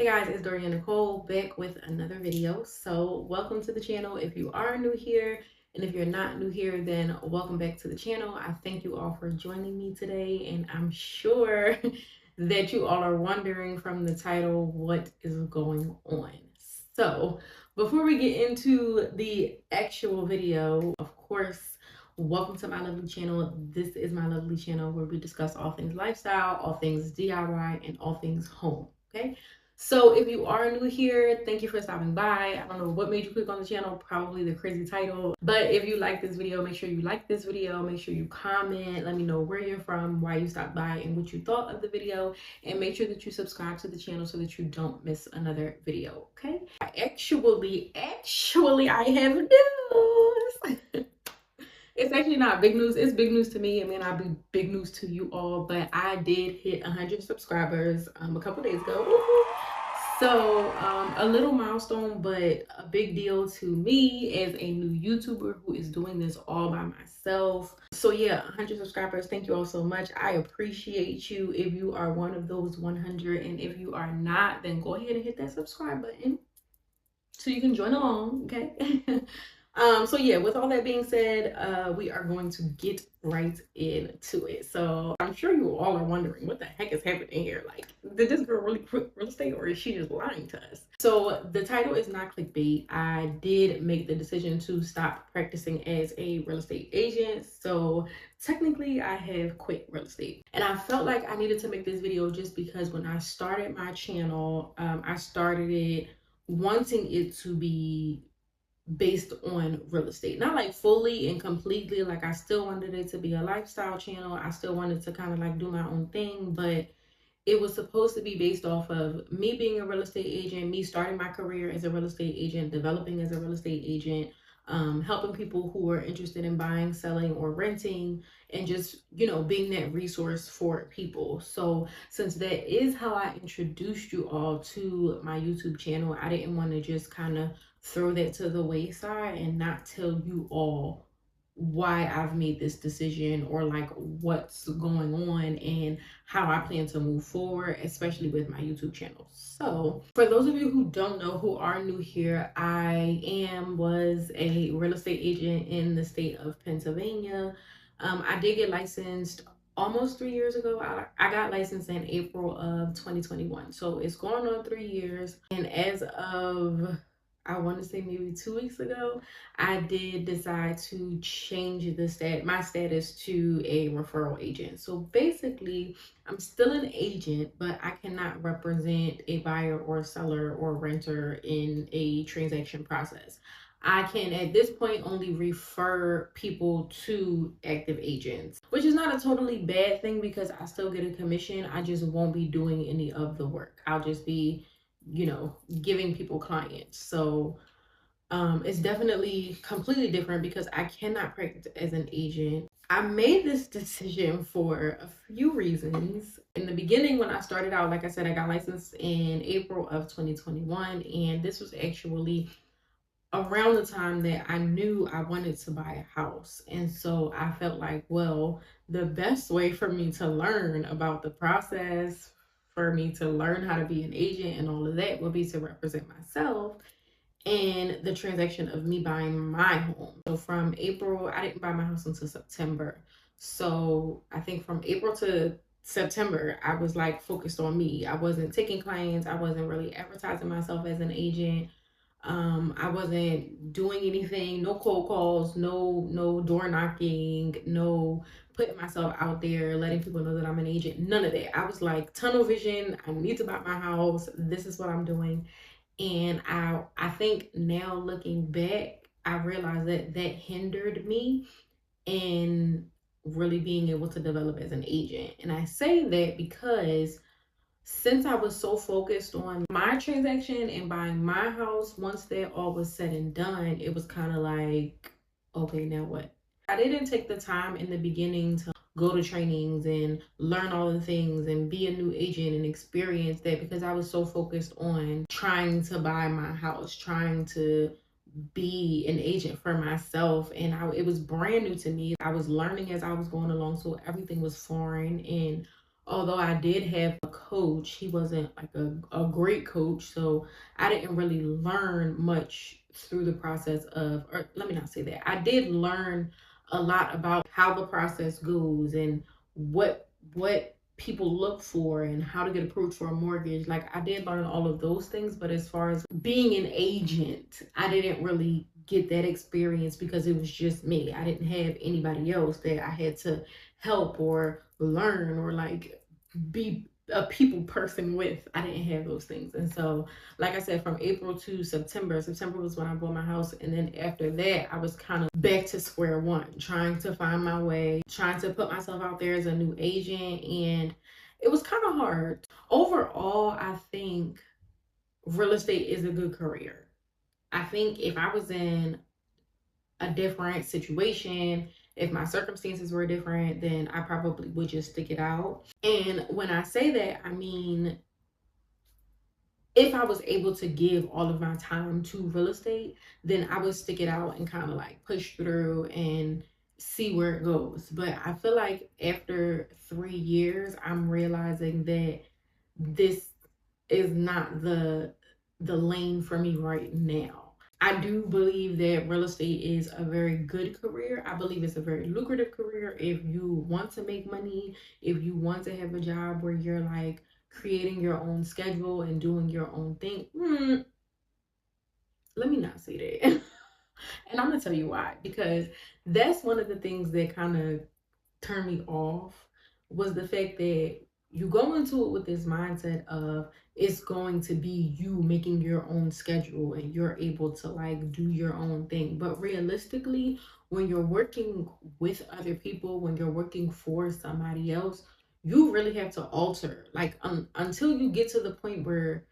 Hey guys, it's Dorian Nicole back with another video. So welcome to the channel if you are new here, and if you're not new here, then welcome back to the channel. I thank you all for joining me today, and I'm sure that you all are wondering from the title what is going on. So before we get into the actual video, of course, welcome to my lovely channel. This is my lovely channel where we discuss all things lifestyle, all things DIY, and all things home. Okay, so if you are new here, thank you for stopping by. I don't know what made you click on the channel, probably the crazy title. But if you like this video, make sure you like this video, make sure you comment, let me know where you're from, why you stopped by, and what you thought of the video. And make sure that you subscribe to the channel so that you don't miss another video, okay? I have news. It's actually not big news. It's big news to me. It may not be big news to you all, but I did hit 100 subscribers a couple days ago. So a little milestone, but a big deal to me as a new YouTuber who is doing this all by myself. So yeah, 100 subscribers. Thank you all so much. I appreciate you if you are one of those 100. And if you are not, then go ahead and hit that subscribe button so you can join along, okay? So yeah, with all that being said, we are going to get right into it. So I'm sure you all are wondering what the heck is happening here. Like, did this girl really quit real estate, or is she just lying to us? So the title is not clickbait. I did make the decision to stop practicing as a real estate agent. So technically I have quit real estate, and I felt like I needed to make this video just because when I started my channel, I started it wanting it to be based on real estate, not like fully and completely. Like, I still wanted it to be a lifestyle channel. I still wanted to kind of like do my own thing, but it was supposed to be based off of me being a real estate agent, me starting my career as a real estate agent, developing as a real estate agent, helping people who are interested in buying, selling, or renting, and just, you know, being that resource for people. So since that is how I introduced you all to my YouTube channel, I didn't want to just kind of throw that to the wayside and not tell you all why I've made this decision, or like what's going on and how I plan to move forward, especially with my YouTube channel. So for those of you who don't know, who are new here, was a real estate agent in the state of Pennsylvania. I did get licensed almost 3 years ago. I got licensed in April of 2021. So it's going on 3 years. And as of, I want to say maybe 2 weeks ago, I did decide to change my status to a referral agent. So basically, I'm still an agent, but I cannot represent a buyer or seller or renter in a transaction process. I can at this point only refer people to active agents, which is not a totally bad thing because I still get a commission. I just won't be doing any of the work. I'll just be, you know, giving people clients. So it's definitely completely different because I cannot practice as an agent. I made this decision for a few reasons. In the beginning, when I started out, like I said, I got licensed in April of 2021, and this was actually around the time that I knew I wanted to buy a house. And so I felt like, well, the best way for me to learn about the process, for me to learn how to be an agent and all of that, would be to represent myself in the transaction of me buying my home. So from April, I didn't buy my house until September. So I think from April to September, I was like focused on me. I wasn't taking clients. I wasn't really advertising myself as an agent. I wasn't doing anything, no cold calls, no door knocking, no putting myself out there, letting people know that I'm an agent, none of that. I was like tunnel vision. I need to buy my house. This is what I'm doing. And I think now looking back, I realized that that hindered me in really being able to develop as an agent. And I say that because since I was so focused on my transaction and buying my house, once that all was said and done, it was kind of like, okay, now what? I didn't take the time in the beginning to go to trainings and learn all the things and be a new agent and experience that because I was so focused on trying to buy my house, trying to be an agent for myself. And it was brand new to me. I was learning as I was going along, so everything was foreign. And Although I did have a coach, he wasn't like a great coach. So I didn't really learn much through the process of, or let me not say that. I did learn a lot about how the process goes and what people look for and how to get approved for a mortgage. Like I did learn all of those things, but as far as being an agent, I didn't really get that experience because it was just me. I didn't have anybody else that I had to help or learn or like be a people person with. I didn't have those things. And so, like I said, from April to September, September was when I bought my house. And then after that, I was kind of back to square one, trying to find my way, trying to put myself out there as a new agent. And it was kind of hard. Overall, I think real estate is a good career. I think if I was in a different situation, if my circumstances were different, then I probably would just stick it out. And when I say that, I mean, if I was able to give all of my time to real estate, then I would stick it out and kind of like push through and see where it goes. But I feel like after 3 years, I'm realizing that this is not the lane for me right now. I do believe that real estate is a very good career. I believe it's a very lucrative career if you want to make money, if you want to have a job where you're like creating your own schedule and doing your own thing. Let me not say that. And I'm gonna tell you why. Because that's one of the things that kind of turned me off was the fact that you go into it with this mindset of it's going to be you making your own schedule and you're able to like do your own thing. But realistically, when you're working with other people, when you're working for somebody else, you really have to alter. Like until you get to the point where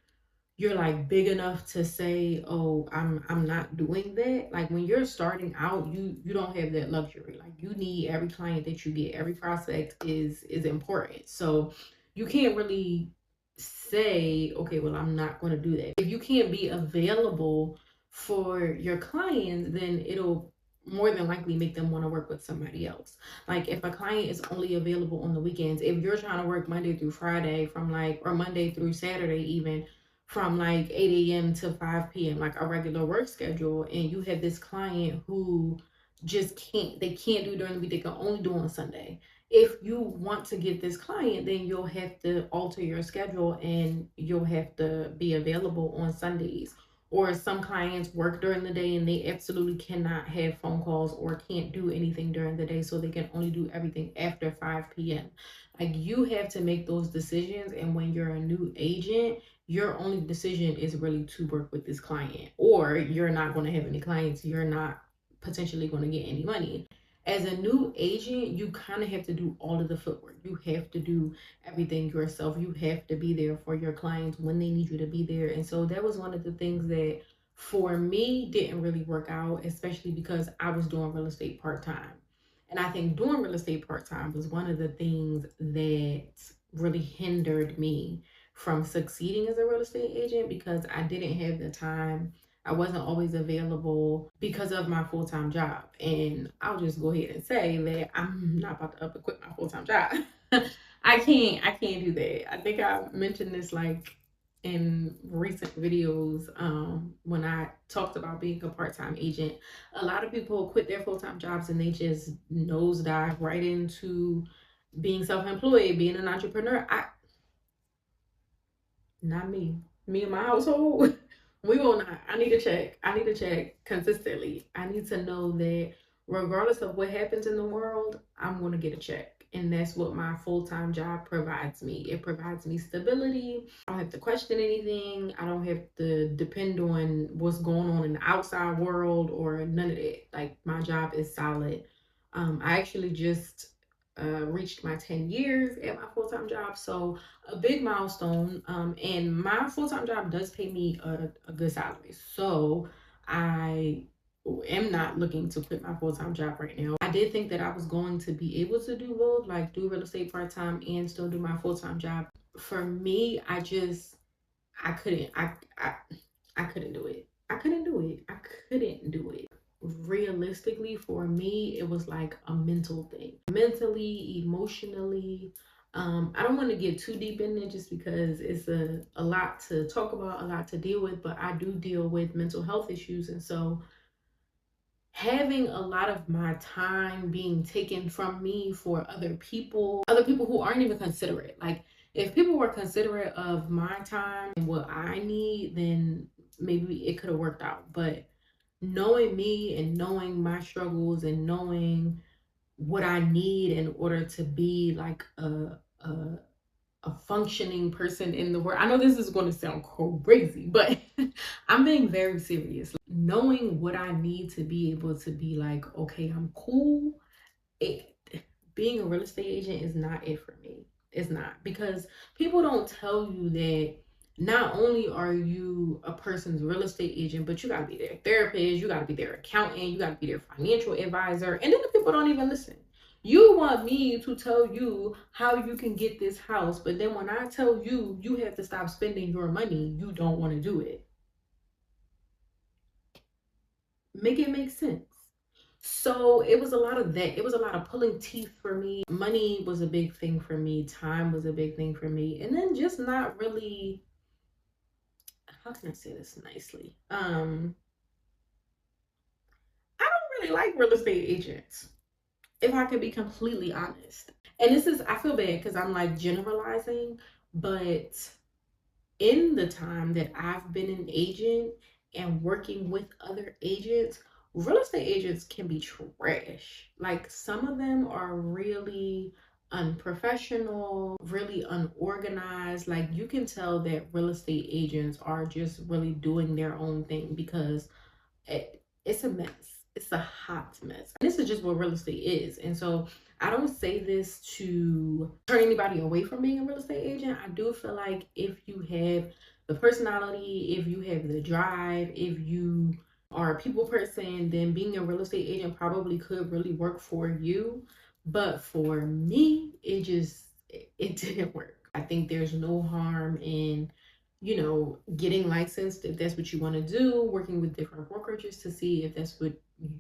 you're like big enough to say, oh, I'm not doing that. Like when you're starting out, you don't have that luxury. Like you need every client that you get. Every prospect is important. So you can't really say, okay, well, I'm not going to do that. If you can't be available for your clients, then it'll more than likely make them want to work with somebody else. Like if a client is only available on the weekends, if you're trying to work Monday through Friday from like, or Monday through Saturday even, from like 8 a.m. to 5 p.m., like a regular work schedule, and you have this client who just they can't do during the week, they can only do on Sunday. If you want to get this client, then you'll have to alter your schedule and you'll have to be available on Sundays. Or some clients work during the day and they absolutely cannot have phone calls or can't do anything during the day, so they can only do everything after 5 p.m. Like you have to make those decisions. And when you're a new agent, your only decision is really to work with this client, or you're not going to have any clients. You're not potentially going to get any money. As a new agent, you kind of have to do all of the footwork. You have to do everything yourself. You have to be there for your clients when they need you to be there. And so that was one of the things that for me didn't really work out, especially because I was doing real estate part-time. And I think doing real estate part-time was one of the things that really hindered me from succeeding as a real estate agent, because I didn't have the time. I wasn't always available because of my full-time job. And I'll just go ahead and say that I'm not about to up and quit my full-time job. I can't do that. I think I mentioned this like in recent videos, when I talked about being a part-time agent. A lot of people quit their full-time jobs and they just nosedive right into being self-employed, being an entrepreneur. Not me. Me and my household, we will not. I need to check. I need to check consistently. I need to know that regardless of what happens in the world, I'm going to get a check. And that's what my full-time job provides me. It provides me stability. I don't have to question anything. I don't have to depend on what's going on in the outside world or none of that. Like my job is solid. I actually just reached my 10 years at my full-time job. So a big milestone. And my full-time job does pay me a good salary. So I am not looking to quit my full-time job right now. I did think that I was going to be able to do both, like do real estate part-time and still do my full-time job. For me, I couldn't. I couldn't do it. I couldn't do it. I couldn't do it. Realistically, for me, it was like a mental thing. Mentally, emotionally, I don't want to get too deep in it just because it's a lot to talk about, a lot to deal with, but I do deal with mental health issues. And so having a lot of my time being taken from me for other people who aren't even considerate. Like, if people were considerate of my time and what I need, then maybe it could have worked out. But knowing me and knowing my struggles and knowing what I need in order to be like a functioning person in the world. I know this is going to sound crazy, but I'm being very serious. Knowing what I need to be able to be like, okay, I'm cool. It, being a real estate agent is not it for me. It's not, because people don't tell you that not only are you a person's real estate agent, but you got to be their therapist, you got to be their accountant, you got to be their financial advisor. And then the people don't even listen. You want me to tell you how you can get this house, but then when I tell you you have to stop spending your money, you don't want to do it. Make it make sense. So it was a lot of that. It was a lot of pulling teeth for me. Money was a big thing for me. Time was a big thing for me. And then just not really, how can I say this nicely? I don't really like real estate agents, if I could be completely honest. And this is, I feel bad because I'm like generalizing, but in the time that I've been an agent and working with other agents, real estate agents can be trash. Like, some of them are really unprofessional, really unorganized. Like, you can tell that real estate agents are just really doing their own thing because it's a mess. It's a hot mess. And this is just what real estate is. And so I don't say this to turn anybody away from being a real estate agent. I do feel like if you have the personality, if you have the drive, if you are a people person, then being a real estate agent probably could really work for you. But for me, it didn't work. I think there's no harm in, you know, getting licensed if that's what you want to do, working with different brokerages to see if that's what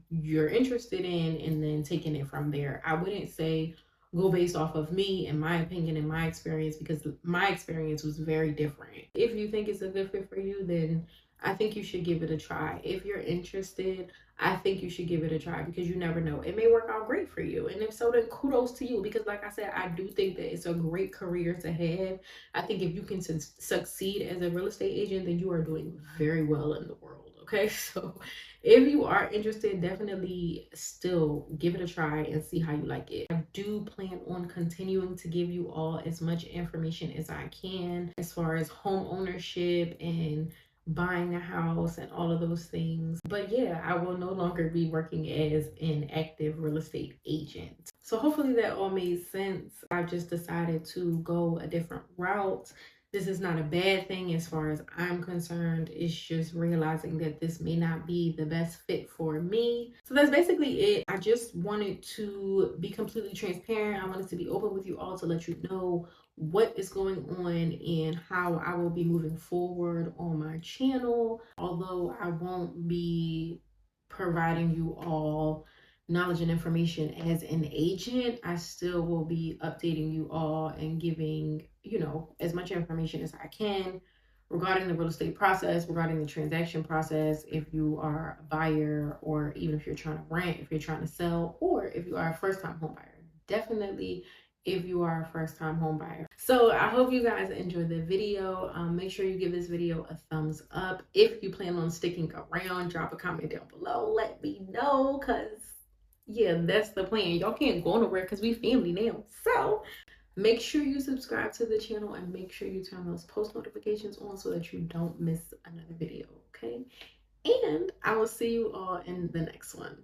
you're interested in, and then taking it from there. I wouldn't say go based off of me and my opinion and my experience, because my experience was very different. If you think it's a good fit for you, then I think you should give it a try. If you're interested, I think you should give it a try, because you never know. It may work out great for you. And if so, then kudos to you, because like I said, I do think that it's a great career to have. I think if you can succeed as a real estate agent, then you are doing very well in the world. Okay, so if you are interested, definitely still give it a try and see how you like it. I do plan on continuing to give you all as much information as I can as far as home ownership and buying a house and all of those things. But yeah, I will no longer be working as an active real estate agent. So hopefully that all made sense. I just decided to go a different route. This is not a bad thing as far as I'm concerned. It's just realizing that this may not be the best fit for me. So that's basically it. I just wanted to be completely transparent. I wanted to be open with you all to let you know what is going on and how I will be moving forward on my channel. Although I won't be providing you all knowledge and information as an agent, I still will be updating you all and giving, you know, as much information as I can regarding the real estate process, regarding the transaction process, if you are a buyer, or even if you're trying to rent, if you're trying to sell, or if you are a first-time home buyer. Definitely if you are a first-time home buyer. So I hope you guys enjoyed the video. Make sure you give this video a thumbs up. If you plan on sticking around, drop a comment down below. Let me know, because yeah, that's the plan. Y'all can't go nowhere because we family now. So make sure you subscribe to the channel and make sure you turn those post notifications on so that you don't miss another video, okay? And I will see you all in the next one.